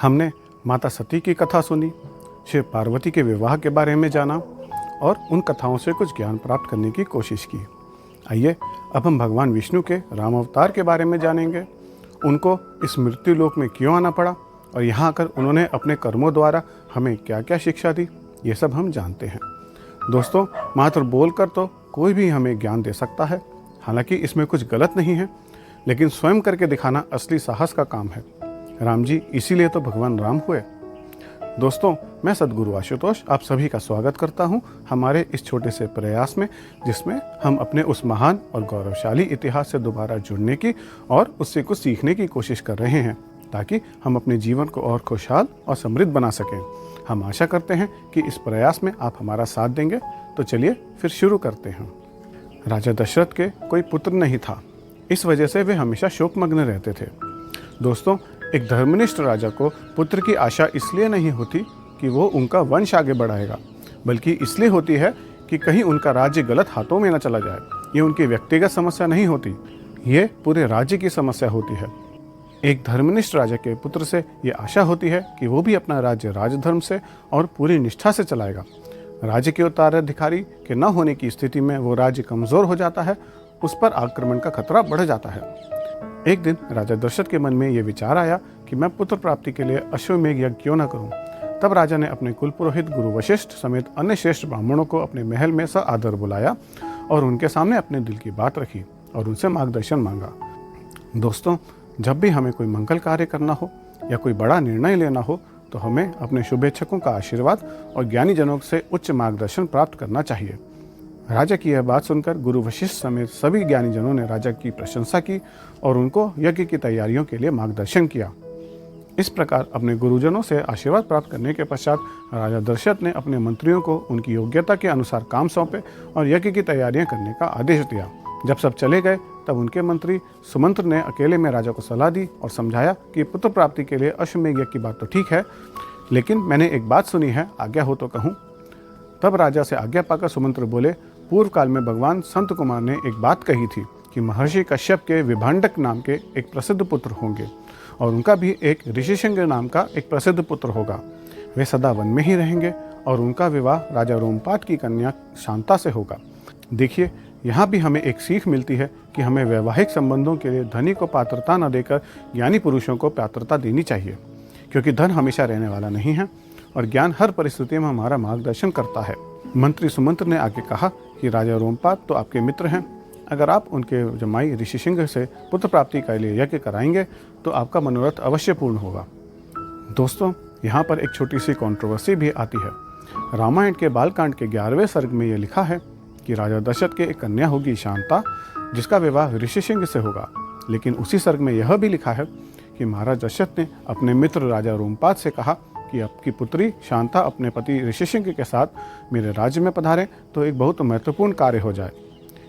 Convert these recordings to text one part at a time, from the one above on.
हमने माता सती की कथा सुनी, शिव पार्वती के विवाह के बारे में जाना और उन कथाओं से कुछ ज्ञान प्राप्त करने की कोशिश की। आइए अब हम भगवान विष्णु के राम अवतार के बारे में जानेंगे। उनको इस मृत्यु लोक में क्यों आना पड़ा और यहाँ आकर उन्होंने अपने कर्मों द्वारा हमें क्या क्या शिक्षा दी, ये सब हम जानते हैं। दोस्तों, मात्र बोलकर तो कोई भी हमें ज्ञान दे सकता है, हालांकि इसमें कुछ गलत नहीं है, लेकिन स्वयं करके दिखाना असली साहस का काम है। राम जी इसीलिए तो भगवान राम हुए। दोस्तों, मैं सद्गुरु आशुतोष आप सभी का स्वागत करता हूं हमारे इस छोटे से प्रयास में, जिसमें हम अपने उस महान और गौरवशाली इतिहास से दोबारा जुड़ने की और उससे कुछ सीखने की कोशिश कर रहे हैं, ताकि हम अपने जीवन को और खुशहाल और समृद्ध बना सकें। हम आशा करते हैं कि इस प्रयास में आप हमारा साथ देंगे। तो चलिए फिर शुरू करते हैं। राजा दशरथ के कोई पुत्र नहीं था, इस वजह से वे हमेशा शोकमग्न रहते थे। दोस्तों, एक धर्मनिष्ठ राजा को पुत्र की आशा इसलिए नहीं होती कि वो उनका वंश आगे बढ़ाएगा, बल्कि इसलिए होती है कि कहीं उनका राज्य गलत हाथों में न चला जाए। ये उनकी व्यक्तिगत समस्या नहीं होती, ये पूरे राज्य की समस्या होती है। एक धर्मनिष्ठ राजा के पुत्र से ये आशा होती है कि वो भी अपना राज्य राजधर्म से और पूरी निष्ठा से चलाएगा। राज्य के उत्तराधिकारी के न होने की स्थिति में वो राज्य कमज़ोर हो जाता है, उस पर आक्रमण का खतरा बढ़ जाता है। एक दिन राजा दशरथ के मन में ये विचार आया कि मैं पुत्र प्राप्ति के लिए अश्वमेघ यज्ञ क्यों न करूं। तब राजा ने अपने कुलपुरोहित गुरु वशिष्ठ समेत अन्य श्रेष्ठ ब्राह्मणों को अपने महल में सआदर बुलाया और उनके सामने अपने दिल की बात रखी और उनसे मार्गदर्शन मांगा। दोस्तों, जब भी हमें कोई मंगल कार्य करना हो या कोई बड़ा निर्णय लेना हो, तो हमें अपने शुभेच्छकों का आशीर्वाद और ज्ञानी जनों से उच्च मार्गदर्शन प्राप्त करना चाहिए। राजा की यह बात सुनकर गुरु वशिष्ठ समेत सभी ज्ञानी जनों ने राजा की प्रशंसा की और उनको यज्ञ की तैयारियों के लिए मार्गदर्शन किया। इस प्रकार अपने गुरुजनों से आशीर्वाद प्राप्त करने के पश्चात राजा दशरथ ने अपने मंत्रियों को उनकी योग्यता के अनुसार काम सौंपे और यज्ञ की तैयारियां करने का आदेश दिया। जब सब चले गए तब उनके मंत्री सुमंत्र ने अकेले में राजा को सलाह दी और समझाया कि पुत्र प्राप्ति के लिए अश्वमेघ यज्ञ की बात तो ठीक है, लेकिन मैंने एक बात सुनी है, आज्ञा हो तो कहूँ। तब राजा से आज्ञा पाकर सुमंत्र बोले, पूर्व काल में भगवान संत कुमार ने एक बात कही थी कि महर्षि कश्यप के विभांडक नाम के एक प्रसिद्ध पुत्र होंगे और उनका भी एक ऋषिशृंग नाम का एक प्रसिद्ध पुत्र होगा। वे सदा वन में ही रहेंगे और उनका विवाह राजा रोमपाद की कन्या शांता से होगा। देखिए, यहाँ भी हमें एक सीख मिलती है कि हमें वैवाहिक संबंधों के लिए धनी को पात्रता न देकर ज्ञानी पुरुषों को पात्रता देनी चाहिए, क्योंकि धन हमेशा रहने वाला नहीं है और ज्ञान हर परिस्थिति में हमारा मार्गदर्शन करता है। मंत्री सुमंत्र ने आगे कहा कि राजा रोमपाद तो आपके मित्र हैं, अगर आप उनके जमाई ऋषिशृंग से पुत्र प्राप्ति के लिए यज्ञ कराएंगे तो आपका मनोरथ अवश्य पूर्ण होगा। दोस्तों, यहाँ पर एक छोटी सी कंट्रोवर्सी भी आती है। रामायण के बालकांड के 11वें सर्ग में यह लिखा है कि राजा दशरथ के एक कन्या होगी शांता, जिसका विवाह ऋषिशृंग से होगा, लेकिन उसी सर्ग में यह भी लिखा है कि महाराज दशरथ ने अपने मित्र राजा रोमपाद से कहा कि आपकी पुत्री शांता अपने पति ऋषिशृंग के साथ मेरे राज्य में पधारें तो एक बहुत महत्वपूर्ण कार्य हो जाए।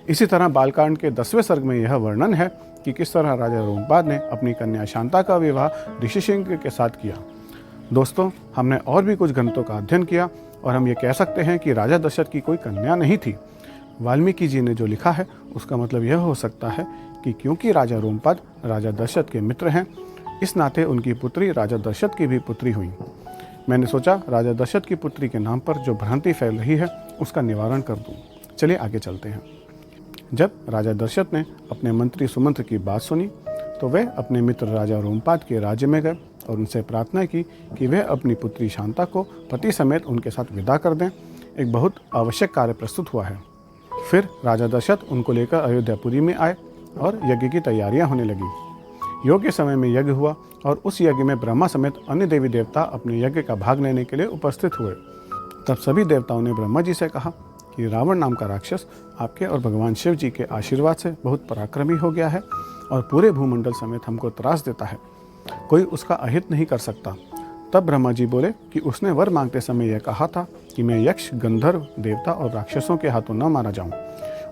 इसी तरह बालकांड के 10वें सर्ग में यह वर्णन है कि किस तरह राजा रोमपाद ने अपनी कन्या शांता का विवाह ऋषिशृंग के साथ किया। दोस्तों, हमने और भी कुछ ग्रंथों का अध्ययन किया और हम ये कह सकते हैं कि राजा दशरथ की कोई कन्या नहीं थी। वाल्मीकि जी ने जो लिखा है उसका मतलब यह हो सकता है कि क्योंकि राजा रोमपाद राजा दशरथ के मित्र हैं, इस नाते उनकी पुत्री राजा दशरथ की भी पुत्री हुई। मैंने सोचा राजा दशरथ की पुत्री के नाम पर जो भ्रांति फैल रही है उसका निवारण कर दूं। चलिए आगे चलते हैं। जब राजा दशरथ ने अपने मंत्री सुमंत्र की बात सुनी तो वे अपने मित्र राजा रोमपाद के राज्य में गए और उनसे प्रार्थना की कि वे अपनी पुत्री शांता को पति समेत उनके साथ विदा कर दें। एक बहुत आवश्यक कार्य प्रस्तुत हुआ है। फिर राजा दशरथ उनको लेकर अयोध्यापुरी में आए और यज्ञ की तैयारियां होने लगी। योग्य समय में यज्ञ हुआ और उस यज्ञ में ब्रह्मा समेत अन्य देवी देवता अपने यज्ञ का भाग लेने के लिए उपस्थित हुए। तब सभी देवताओं ने ब्रह्मा जी से कहा कि रावण नाम का राक्षस आपके और भगवान शिव जी के आशीर्वाद से बहुत पराक्रमी हो गया है और पूरे भूमंडल समेत हमको त्रास देता है, कोई उसका अहित नहीं कर सकता। तब ब्रह्मा जी बोले कि उसने वर मांगते समय यह कहा था कि मैं यक्ष, गंधर्व, देवता और राक्षसों के हाथों न मारा जाऊं।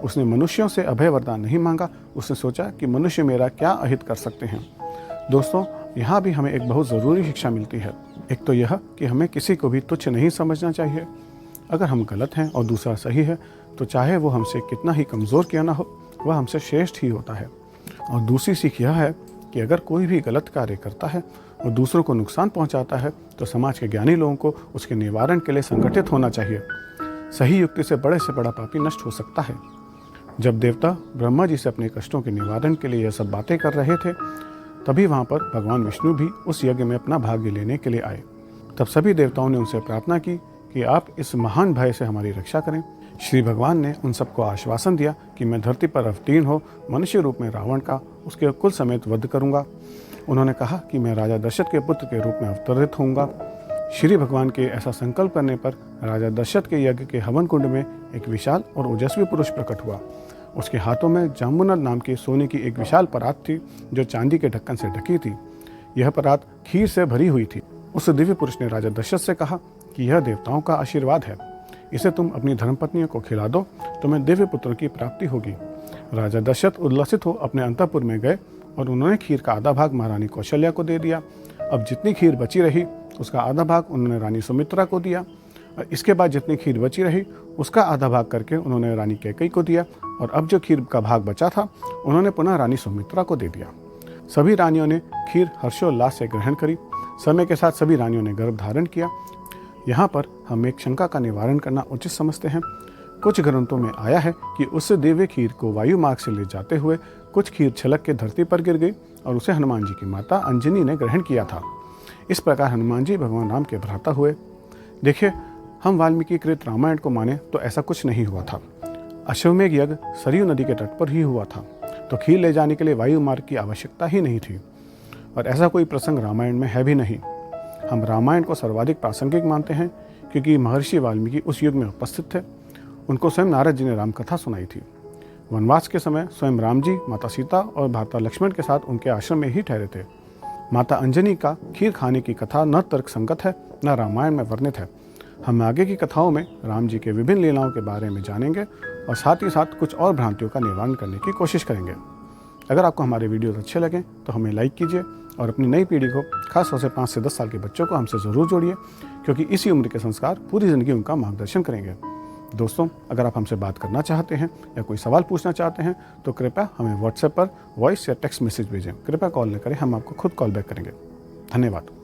उसने मनुष्यों से अभय वरदान नहीं मांगा, उसने सोचा कि मनुष्य मेरा क्या अहित कर सकते हैं। दोस्तों, यहाँ भी हमें एक बहुत ज़रूरी शिक्षा मिलती है। एक तो यह कि हमें किसी को भी तुच्छ नहीं समझना चाहिए। अगर हम गलत हैं और दूसरा सही है तो चाहे वो हमसे कितना ही कमज़ोर क्यों ना हो, वह हमसे श्रेष्ठ ही होता है। और दूसरी सीख यह है कि अगर कोई भी गलत कार्य करता है और दूसरों को नुकसान पहुंचाता है तो समाज के ज्ञानी लोगों को उसके निवारण के लिए संगठित होना चाहिए। सही युक्ति से बड़ा पापी नष्ट हो सकता है। जब देवता ब्रह्मा जी से अपने कष्टों के निवारण के लिए यह सब बातें कर रहे थे, तभी वहाँ पर भगवान विष्णु भी उस यज्ञ में अपना भाग लेने के लिए आए। तब सभी देवताओं ने उनसे प्रार्थना की कि आप इस महान भय से हमारी रक्षा करें। श्री भगवान ने उन सबको आश्वासन दिया कि मैं धरती पर अवतीर्ण हो मनुष्य रूप में रावण का उसके कुल समेत वध करूंगा। उन्होंने कहा कि मैं राजा दशरथ के पुत्र के रूप में अवतरित होऊंगा। श्री भगवान के ऐसा संकल्प करने पर राजा दशरथ के यज्ञ के हवन कुंड में एक विशाल और ओजस्वी पुरुष प्रकट हुआ। उसके हाथों में जामुनर नाम की सोने की एक विशाल परात थी जो चांदी के ढक्कन से ढकी थी। यह परात खीर से भरी हुई थी। उस दिव्य पुरुष ने राजा दशरथ से कहा कि यह देवताओं का आशीर्वाद है, इसे तुम अपनी धर्मपत्नियों को खिला दो, तुम्हें दिव्य पुत्र की प्राप्ति होगी। राजा दशरथ उल्लसित हो अपने अंतःपुर में गए और उन्होंने खीर का आधा भाग महारानी कौशल्या को दे दिया। अब जितनी खीर बची रही उसका आधा भाग उन्होंने रानी सुमित्रा को दिया। इसके बाद जितनी खीर बची रही उसका आधा भाग करके उन्होंने रानी कैकेयी को दिया और अब जो खीर का भाग बचा था उन्होंने पुनः रानी सुमित्रा को दे दिया। सभी रानियों ने खीर हर्षोल्लास से ग्रहण करी। समय के साथ सभी रानियों ने गर्भ धारण किया। यहाँ पर हम एक शंका का निवारण करना उचित समझते हैं। कुछ ग्रंथों में आया है कि उस दिव्य खीर को वायु मार्ग से ले जाते हुए कुछ खीर छलक के धरती पर गिर गई और उसे हनुमान जी की माता अंजनी ने ग्रहण किया था। इस प्रकार हनुमान जी भगवान राम के भ्राता हुए। देखिए, हम वाल्मीकि कृत रामायण को माने तो ऐसा कुछ नहीं हुआ था। अश्वमेघ यज्ञ सरयू नदी के तट पर ही हुआ था, तो खीर ले जाने के लिए वायु मार्ग की आवश्यकता ही नहीं थी और ऐसा कोई प्रसंग रामायण में है भी नहीं। हम रामायण को सर्वाधिक प्रासंगिक मानते हैं क्योंकि महर्षि वाल्मीकि उस युग में उपस्थित थे। उनको स्वयं नारद जी ने रामकथा सुनाई थी। वनवास के समय स्वयं राम जी माता सीता और भ्राता लक्ष्मण के साथ उनके आश्रम में ही ठहरे थे। माता अंजनी का खीर खाने की कथा न तर्क संगत है न रामायण में वर्णित है। हम आगे की कथाओं में राम जी के विभिन्न लीलाओं के बारे में जानेंगे और साथ ही साथ कुछ और भ्रांतियों का निवारण करने की कोशिश करेंगे। अगर आपको हमारे वीडियोस अच्छे लगें तो हमें लाइक कीजिए और अपनी नई पीढ़ी को, खासतौर से 5 से 10 साल के बच्चों को हमसे ज़रूर जोड़िए, क्योंकि इसी उम्र के संस्कार पूरी ज़िंदगी उनका मार्गदर्शन करेंगे। दोस्तों, अगर आप हमसे बात करना चाहते हैं या कोई सवाल पूछना चाहते हैं तो कृपया हमें व्हाट्सएप पर वॉइस या टेक्स्ट मैसेज भेजें। कृपया कॉल न करें, हम आपको खुद कॉल बैक करेंगे। धन्यवाद।